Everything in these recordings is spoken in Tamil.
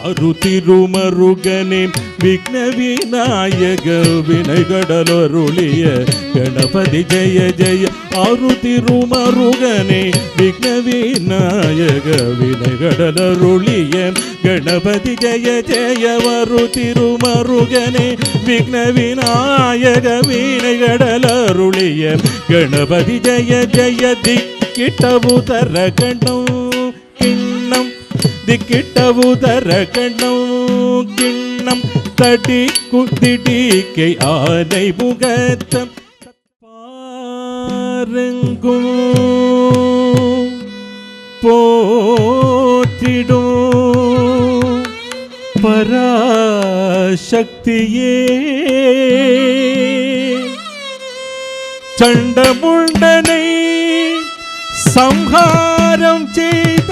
அருதிருமருகனே விக்ன விநாயக வினைகடலருளிய கணபதி ஜெய ஜெய. அருதிருமருகனே விக்ன விநாயக வினைகடலருளிய கணபதி ஜெய ஜெய. வருதிருமருகனே விக்ன விநாயக வினைகடலருளிய கணபதி ஜெய ஜெய. திக்கிட்டவுதர கணம் கிண்ணம் திக்கிட்டவுதர கணம் கிண்ணம் தடி குத்திடிக்கை ஆனை முகத்தம் பாருங்கும் போற்றிடும் பராசக்தியே. சண்டமுண்டனை சம்ஹாரம் செய்த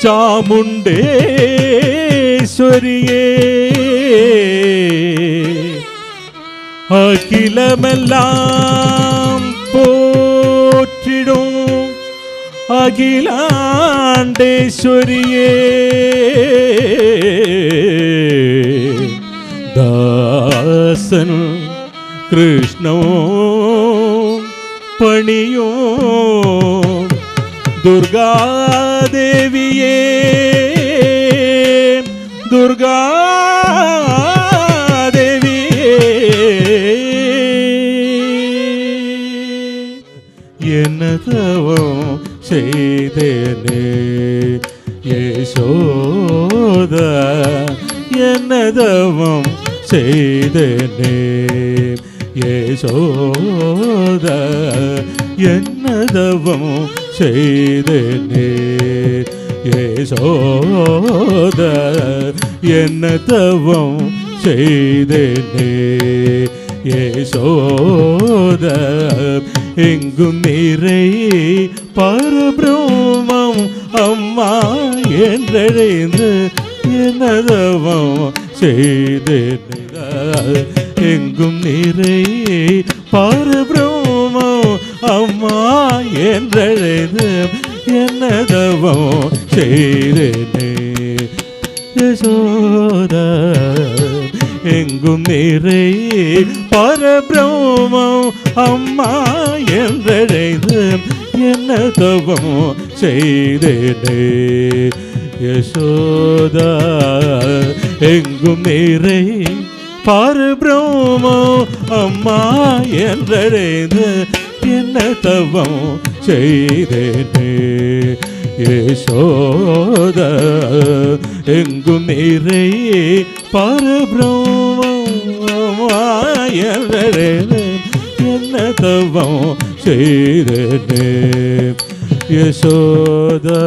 சாமுண்டேஸ்வரியே. அகிலமெல்லாம் போற்றிடும் அகிலாண்டேஸ்வரியே. தாசன் கிருஷ்ணோ பணியோ துர்காதேவியே. துர்காதேவியே. என்னதவம் செய்தேனே யசோதா. என்னதவம் செய்தேனே யசோதா. என்னதவம் செய்தேனே யசோதா. என்னதவம் செய்தேனே யசோதா. எங்கும் நிறை பரபிரம்மம் அம்மா என்றழைந்து என்னதவம் செய்தேனே. எங்கும் நிறை பரபிரம்மம் அம்மா என்றழைந்து என்னதவம் செய்தேனே யசோதா. எங்கும் நிறை பரபிரம்மம் அம்மா என்றழைந்து என்னதவம் செய்தேனே யசோதா. எங்கும் நிறை பரபிரம்மம் அம்மா என்றழைந்து என்னதவம் செய்தேனே யசோதா. எங்கும் நிறை பரபிரம்மம் என்றழைந்து என்னதவம் செய்தேனே யசோதா.